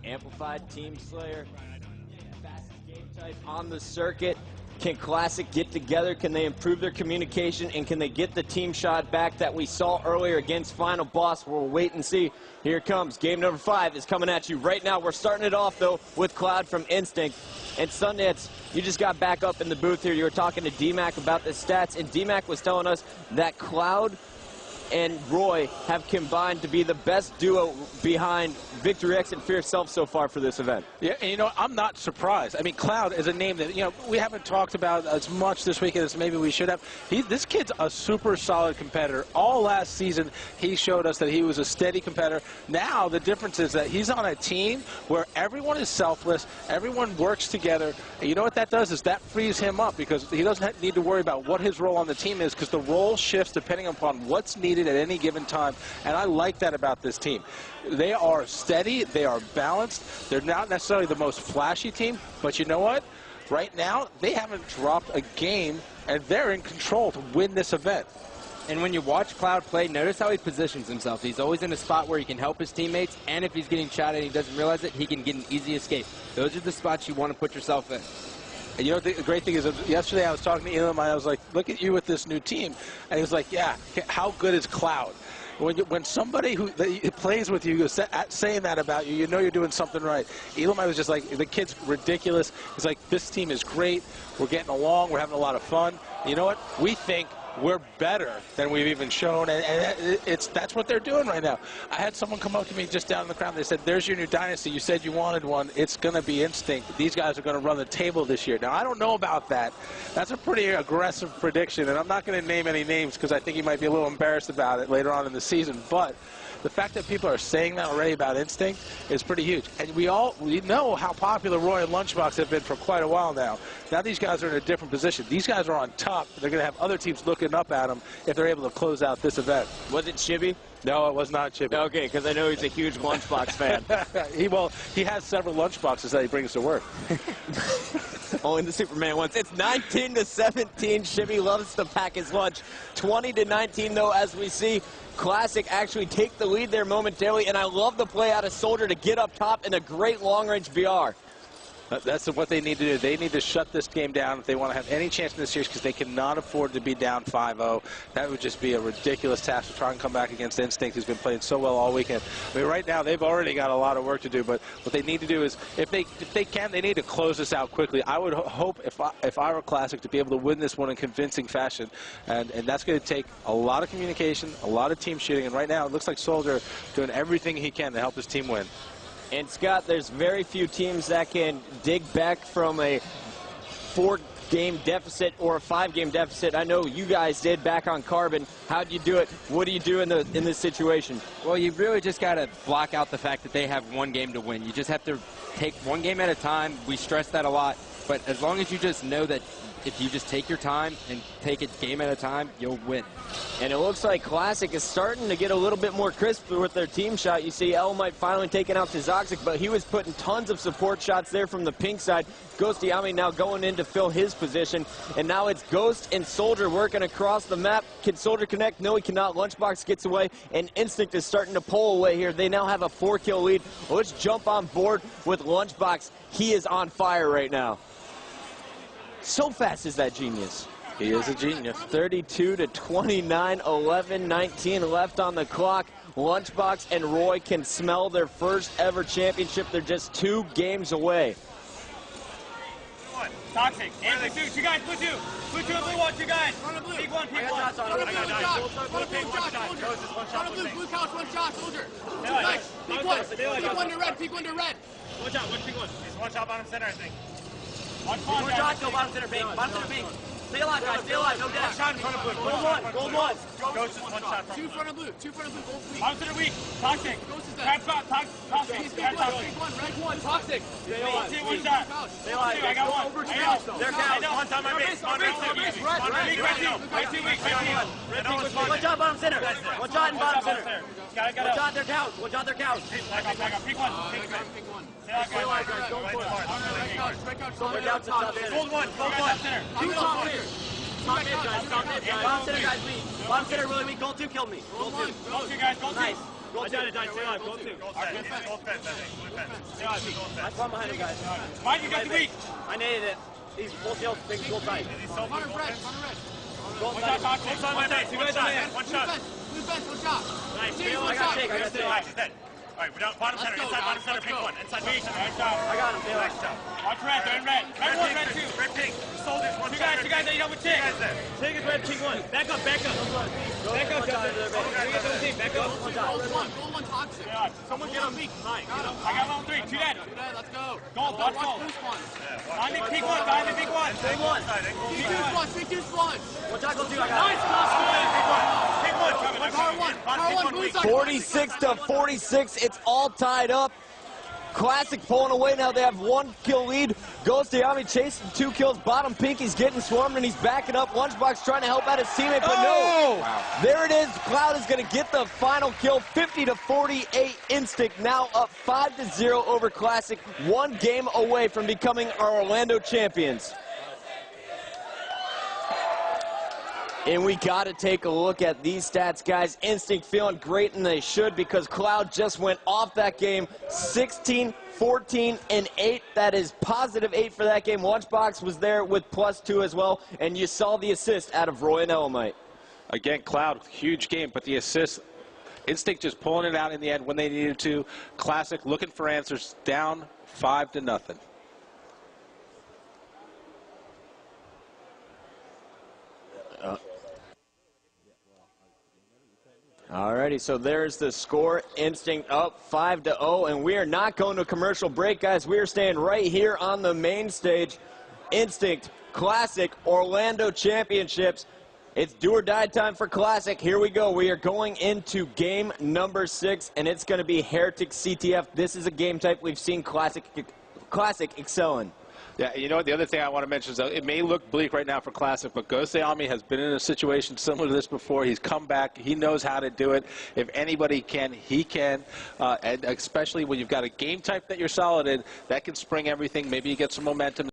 Amplified Team Slayer, fastest game type on the circuit. Can Classic get together? Can they improve their communication? And can they get the team shot back that we saw earlier against Final Boss? We'll wait and see. Here it comes. Game number 5 is coming at you right now. We're starting it off, though, with Cloud from Instinct. And Sundance, you just got back up in the booth here. You were talking to D-Mac about the stats, and D-Mac was telling us that Cloud and Roy have combined to be the best duo behind Victory X and Fierce Self so far for this event. Yeah, and you know, I'm not surprised. I mean, Cloud is a name that, you know, we haven't talked about as much this weekend as maybe we should have. This kid's a super solid competitor. All last season, he showed us that he was a steady competitor. Now, the difference is that he's on a team where everyone is selfless, everyone works together, and you know what that does is that frees him up because he doesn't need to worry about what his role on the team is because the role shifts depending upon what's needed at any given time, and I like that about this team. They are steady, they are balanced, they're not necessarily the most flashy team, but you know what? Right now, they haven't dropped a game, and they're in control to win this event. And when you watch Cloud play, notice how he positions himself. He's always in a spot where he can help his teammates, and if he's getting shot and he doesn't realize it, he can get an easy escape. Those are the spots you want to put yourself in. And you know, the great thing is, yesterday I was talking to Elam, and I was like, look at you with this new team. And he was like, yeah, how good is Cloud? When somebody who plays with you is saying that about you, you know you're doing something right. Elam, I was just like, the kid's ridiculous. He's like, this team is great. We're getting along. We're having a lot of fun. You know what? We think we're better than we've even shown, and that's what they're doing right now. I had someone come up to me just down in the crowd. They said, there's your new dynasty. You said you wanted one. It's going to be Instinct. These guys are going to run the table this year. Now, I don't know about that. That's a pretty aggressive prediction, and I'm not going to name any names because I think he might be a little embarrassed about it later on in the season, but the fact that people are saying that already about Instinct is pretty huge. And we know how popular Roy and Lunchbox have been for quite a while now. Now these guys are in a different position. These guys are on top. They're going to have other teams looking up at them if they're able to close out this event. Was it Chibi? No, it was not Chibi. Okay, because I know he's a huge Lunchbox fan. He has several lunchboxes that he brings to work. Only the Superman ones. It's 19-17. Chibi loves to pack his lunch. 20-19, though, as we see Classic actually take the lead there momentarily, and I love the play out of Soldier to get up top in a great long-range BR. That's what they need to do. They need to shut this game down if they want to have any chance in this series because they cannot afford to be down 5-0. That would just be a ridiculous task to try and come back against Instinct, who's been playing so well all weekend. I mean, right now, they've already got a lot of work to do, but what they need to do is, if they can, they need to close this out quickly. I would hope, if I were Classic, to be able to win this one in convincing fashion, and that's going to take a lot of communication, a lot of team shooting, and right now, it looks like Soldier doing everything he can to help his team win. And Scott, there's very few teams that can dig back from a 4-game deficit or a 5-game deficit. I know you guys did back on Carbon. How'd you do it? What do you do in this situation? Well, you really just got to block out the fact that they have one game to win. You just have to take one game at a time. We stress that a lot. But as long as you just know that if you just take your time and take it game at a time, you'll win. And it looks like Classic is starting to get a little bit more crisp with their team shot. You see Elmite finally taking out Tizoxic, but he was putting tons of support shots there from the pink side. Ghost Yami now going in to fill his position. And now it's Ghost and Soldier working across the map. Can Soldier connect? No, he cannot. Lunchbox gets away, and Instinct is starting to pull away here. They now have a 4-kill lead. Let's jump on board with Lunchbox. He is on fire right now. So fast is that genius. He is a genius. 32-29, 11-19 left on the clock. Lunchbox and Roy can smell their first ever championship. They're just 2 games away. Toxic. And blue 2. 2 guys, blue 2. Blue 2 and blue 1, 2 guys. Peek 1, peek 1. I got blue couch, 1 shot, Soldier. 2 guys, peek 1. Peek 1 to red, peek 1 to red. 1 shot, 1 peek 1. It's 1 shot bottom center, I think. 1 shot, go bottom center, pink. Bottom center, pink. Stay alive, guys. Stay alive. No death. 1 shot in front of blue. Gold 1. Gold 1. Ghost is 1 shot. 2 front of blue. 2 front of blue. Gold weak. Bottom center weak. Toxic. Ghost is dead. Crab spot. Toxic. He's big 1. Big 1. Red 1. Toxic. Stay alive. 1 shot. Stay alive. I got 1. They're down. 1 on my base. On base. Red 2 weak. Red 2. 1 shot bottom center. 1 shot in bottom center. 1 shot their couch. 1 shot their couch. Back up. Pick 1. Stay alive, guys. Go for it. Red couch. Gold 1. Gold 1. Two top here. Top mid, guys. Top mid, guys. Bottom center, guys, weak. Bottom center really weak. Gold 2 killed me. Gold 2. Gold 2, guys. Gold 2. Nice. Gold 2. down and die. Stay alive. Gold 2. Gold fence, I think. Blue fence. Stay alive. I spawned behind him, guys. Mine, you got the weak. I naded it. He's full shield, big gold tight. Is he so red? Gold tight. One shot. One shot. Blue fence, one shot. Nice. I got take. He's dead. All right, we're down bottom center. Inside bottom center, pick one. Inside bottom center. Nice job. I got him. Nice job. Watch red. They're in red. Red one, red two. Red pink. Soldiers, one shot. Two guys that you know with Tick. Tick is red, pink one. Back up, back up. Back up, Justin. Back up. Gold one toxic. Someone get on me. I got level 3. Two dead. Let's go. Gold, watch gold. Diamond, pink one. Diamond, pink one. Big one. Big two squad. One tackle 2. I got it. Nice. Pink one. Power one. Blue side. 46 to 46. It's all tied up. Classic pulling away now. They have 1 kill lead. Ghost Yami chasing 2 kills. Bottom pink, he's getting swarmed and he's backing up. Lunchbox trying to help out his teammate, but no. Wow. There it is. Cloud is going to get the final kill. 50 to 48. Instinct now up 5-0 over Classic. 1 game away from becoming our Orlando champions. And we got to take a look at these stats, guys. Instinct feeling great, and they should, because Cloud just went off that game 16, 14, and 8. That is positive 8 for that game. Lunchbox was there with +2 as well, and you saw the assist out of Roy and Elamite. Again, Cloud, huge game, but the assist, Instinct just pulling it out in the end when they needed to. Classic looking for answers, down 5-0. Alrighty, so there's the score. Instinct up 5-0, and we are not going to a commercial break, guys. We are staying right here on the main stage. Instinct Classic Orlando Championships. It's do or die time for Classic. Here we go. We are going into game number 6, and it's going to be Heretic CTF. This is a game type we've seen Classic excel in. Yeah, you know what? The other thing I want to mention is that it may look bleak right now for Classic, but Ghost Yami has been in a situation similar to this before. He's come back. He knows how to do it. If anybody can, he can. And especially when you've got a game type that you're solid in, that can spring everything. Maybe you get some momentum.